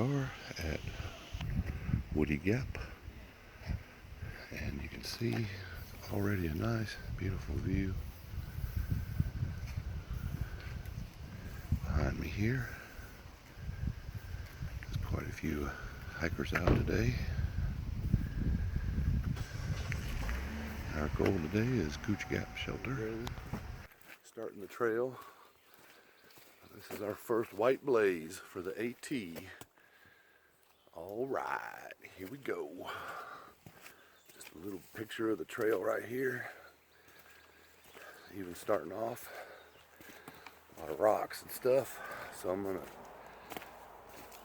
are at Woody Gap, and you can see already a nice, beautiful view behind me here. There's quite a few hikers out today. Our goal today is Gooch Gap Shelter. Starting the trail. This is our first white blaze for the AT. All right, here we go. Just a little picture of the trail right here. Even starting off, a lot of rocks and stuff. So I'm gonna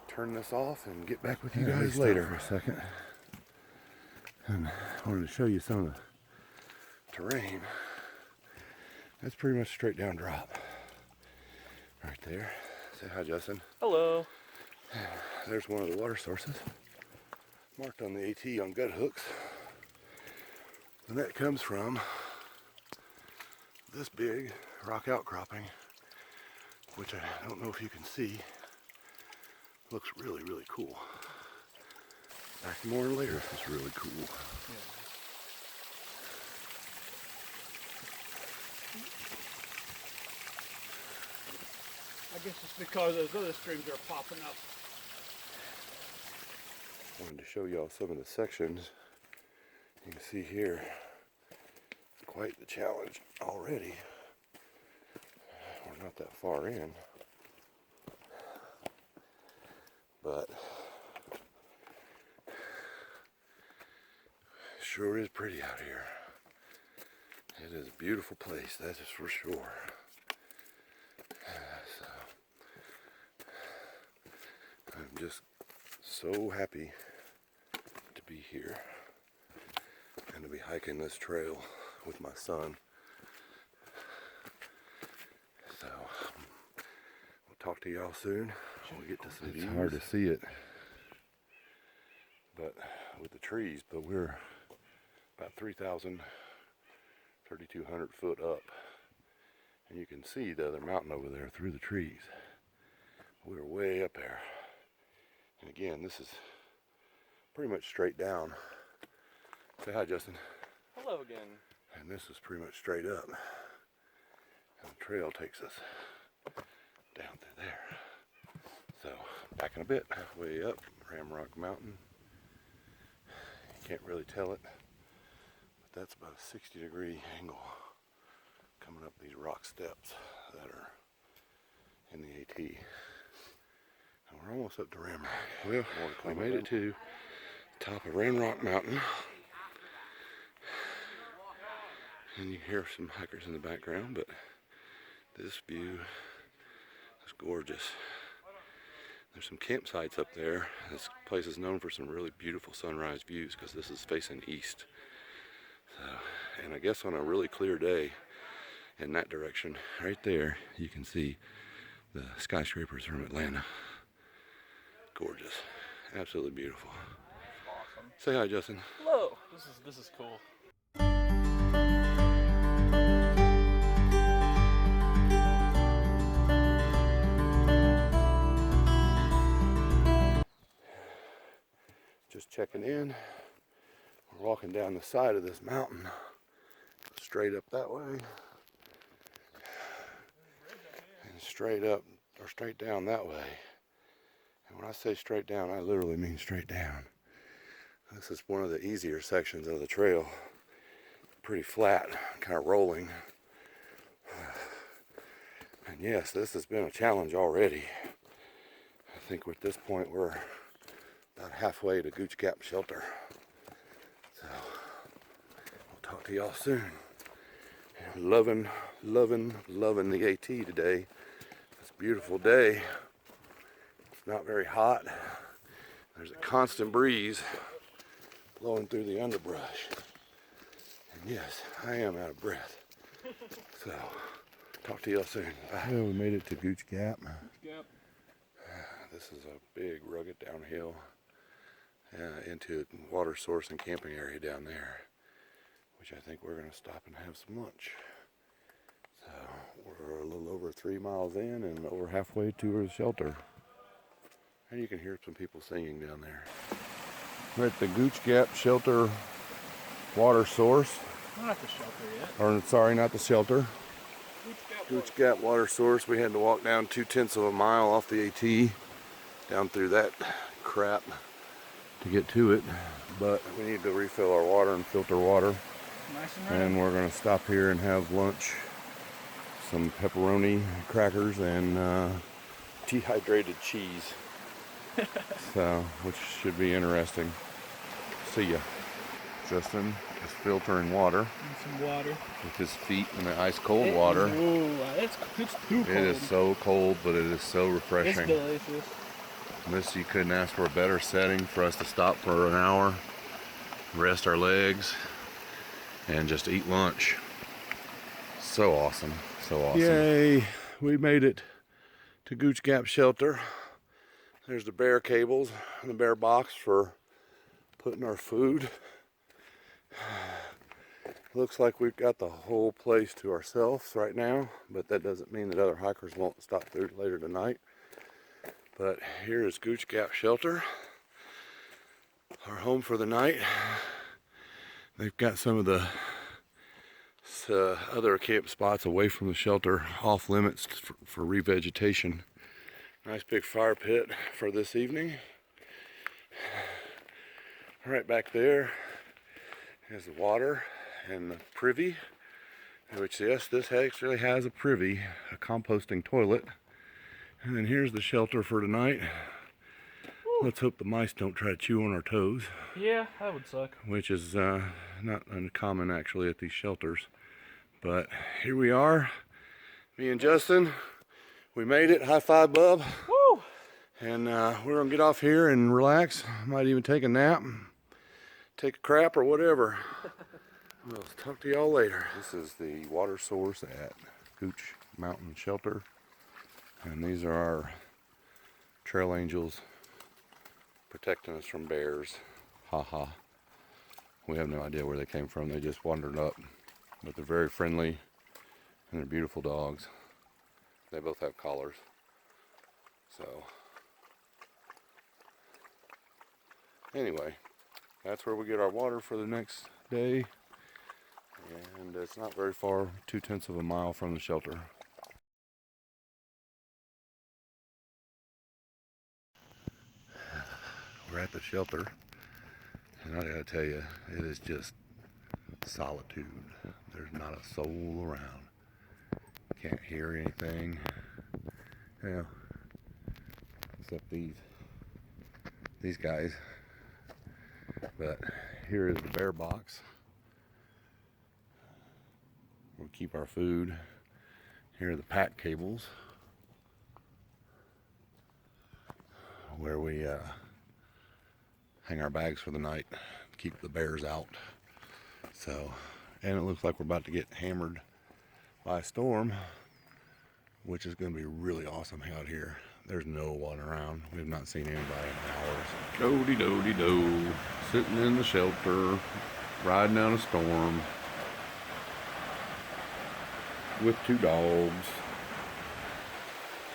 turn this off and get back with you guys later for a second. And I wanted to show you some of the terrain. That's pretty much straight down drop. Right there. Say hi, Justin. Hello. There's one of the water sources marked on the AT on gut hooks. And that comes from this big rock outcropping, which I don't know if you can see. Looks really, really cool. Back more later. This is really cool. Yeah. I guess it's because those other streams are popping up. I wanted to show y'all some of the sections. You can see here, quite the challenge already. We're not that far in, but sure is pretty out here. It is a beautiful place, that is for sure. So, I'm just so happy to be here and to be hiking this trail with my son. So, we'll talk to y'all soon when we get to some views. It's hard to see it, but with the trees, but we're about 3,200 foot up, and you can see the other mountain over there through the trees. We're way up there, and again, this is pretty much straight down. Say hi, Justin. Hello again. And this is pretty much straight up, and the trail takes us down through there. So, backing a bit, halfway up Ramrock Mountain. You can't really tell it, but that's about a 60-degree angle coming up these rock steps that are in the AT. And we're almost up to Ramrock. Well, we made it to the top of Ramrock Mountain. And you hear some hikers in the background, but this view is gorgeous. There's some campsites up there. This place is known for some really beautiful sunrise views because this is facing east. So, and I guess on a really clear day in that direction, right there, you can see the skyscrapers from Atlanta. Gorgeous. Absolutely beautiful. Awesome. Say hi, Justin. Hello. This is cool. Just checking in. We're walking down the side of this mountain. Straight up that way. And straight up, or straight down that way. And when I say straight down, I literally mean straight down. This is one of the easier sections of the trail. Pretty flat, kind of rolling. And yes, this has been a challenge already. I think at this point we're about halfway to Gooch Gap Shelter. So, we'll talk to y'all soon. Loving the AT today. It's a beautiful day. It's not very hot. There's a constant breeze blowing through the underbrush. And yes, I am out of breath. So, talk to y'all soon. Bye. Well, we made it to Gooch Gap. Yep. This is a big rugged downhill into a water source and camping area down there, which I think we're going to stop and have some lunch. So we're a little over 3 miles in and over halfway to our shelter. And you can hear some people singing down there. We're at the Gooch Gap Shelter water source. Not the shelter yet. Or sorry, not the shelter. Gooch Gooch Gap water source. We had to walk down 2/10 of a mile off the AT, down through that crap to get to it. But we need to refill our water and filter water. Nice and red. And we're gonna stop here and have lunch. Some pepperoni crackers and dehydrated cheese. So, which should be interesting. See ya. Justin is filtering water And some water. with his feet in the ice cold water. Ooh, it's too cold. It is so cold, but it is so It's refreshing. delicious. This, you couldn't ask for a better setting for us to stop for an hour, rest our legs, and just eat lunch. So awesome, so awesome. Yay, we made it to Gooch Gap Shelter. There's the bear cables and the bear box for putting our food. Looks like we've got the whole place to ourselves right now, but that doesn't mean that other hikers won't stop through later tonight. But here is Gooch Gap Shelter, our home for the night. They've got some of the other camp spots away from the shelter off limits for revegetation. Nice big fire pit for this evening. Right back there is the water and the privy, which, yes, this actually has a privy, a composting toilet. And then here's the shelter for tonight. Woo. Let's hope the mice don't try to chew on our toes. Yeah, that would suck. Which is not uncommon actually at these shelters. But here we are, me and Justin. We made it. High five, bub. Woo! And we're gonna get off here and relax. Might even take a nap, take a crap or whatever. We'll talk to y'all later. This is the water source at Gooch Mountain Shelter. And these are our trail angels protecting us from bears. Haha. We have no idea where they came from. They just wandered up. But they're very friendly and they're beautiful dogs. They both have collars. So anyway, that's where we get our water for the next day. And it's not very far, 2/10 of a mile from the shelter. We're at the shelter, and I gotta tell you, it is just solitude. There's not a soul around. Can't hear anything. Yeah, except these guys. But here is the bear box. We'll keep our food. Here are the pack cables, where we hang our bags for the night, keep the bears out. So, and it looks like we're about to get hammered by a storm, which is going to be really awesome out here. There's no one around. We've not seen anybody in hours. Do-de-do-de-do. Sitting in the shelter, riding out a storm with 2 dogs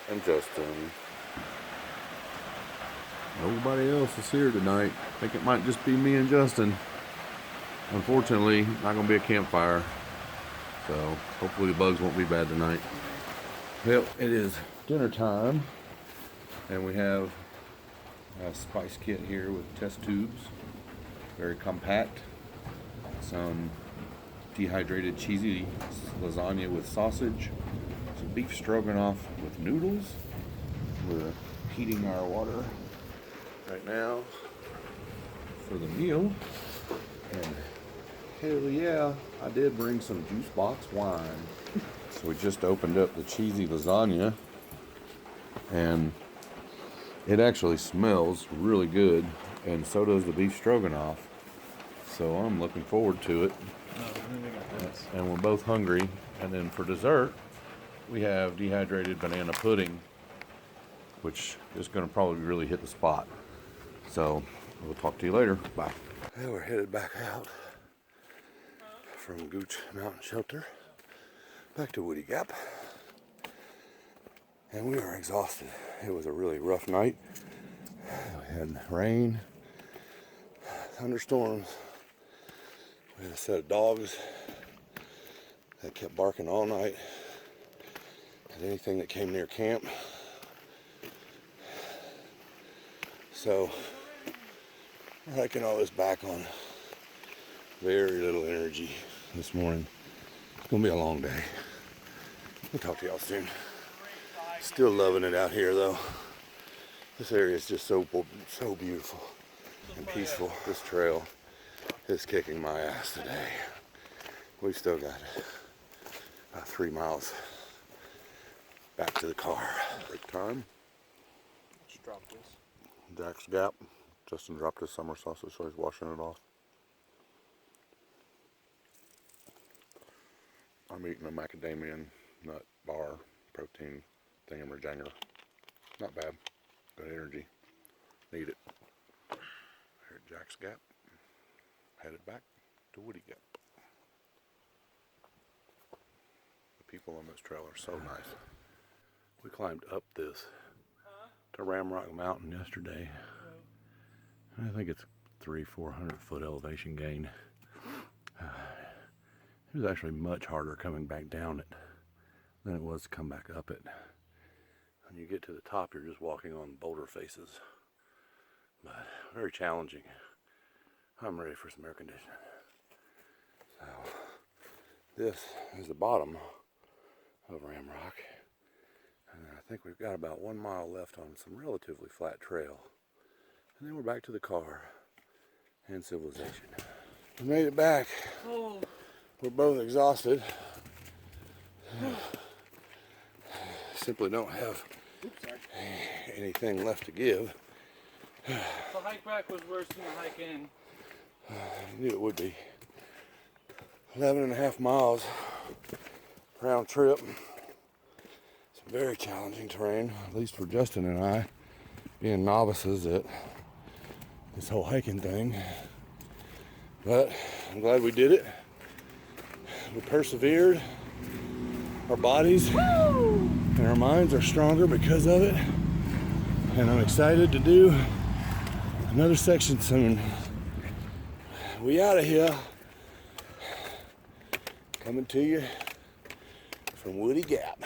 and Justin. Nobody else is here tonight. I think it might just be me and Justin. Unfortunately, not going to be a campfire. So hopefully the bugs won't be bad tonight. Well, it is dinner time. And we have a spice kit here with test tubes. Very compact. Some dehydrated cheesy lasagna with sausage. Some beef stroganoff with noodles. We're heating our water right now for the meal. And hell yeah, I did bring some juice box wine. So we just opened up the cheesy lasagna, and it actually smells really good, and so does the beef stroganoff. So I'm looking forward to it. And we're both hungry. And then for dessert, we have dehydrated banana pudding, which is going to probably really hit the spot. So we'll talk to you later. Bye. Well, we're headed back out from Gooch Mountain Shelter back to Woody Gap. And we are exhausted. It was a really rough night. We had rain, thunderstorms. We had a set of dogs that kept barking all night at anything that came near camp. So we're hiking all this back on very little energy this morning. It's gonna be a long day. We'll talk to y'all soon. Still loving it out here though. This area is just so beautiful and peaceful. This trail is kicking my ass today. We've still got about 3 miles back to the car. Break time. Let's drop this. Jack's Gap. Justin dropped his summer sausage, so he's washing it off. I'm eating a macadamia nut bar protein thingamajanger. Not bad. Good energy. Need it. Here at Jack's Gap. Headed back to Woody Gap. The people on this trail are so nice. We climbed up this to Ramrock Mountain yesterday. I think it's 300-400 foot elevation gain. It was actually much harder coming back down it than it was to come back up it. When you get to the top, you're just walking on boulder faces. But very challenging. I'm ready for some air conditioning. So this is the bottom of Ramrock. And I think we've got about 1 mile left on some relatively flat trail. And then we're back to the car and civilization. We made it back. Oh. We're both exhausted. Simply don't have anything left to give. The hike back was worse than the hike in. I knew it would be. 11.5 miles round trip. Some very challenging terrain, at least for Justin and I, being novices at this whole hiking thing. But I'm glad we did it. We persevered. Our bodies and our minds are stronger because of it. And I'm excited to do another section soon. We out of here. Coming to you from Woody Gap.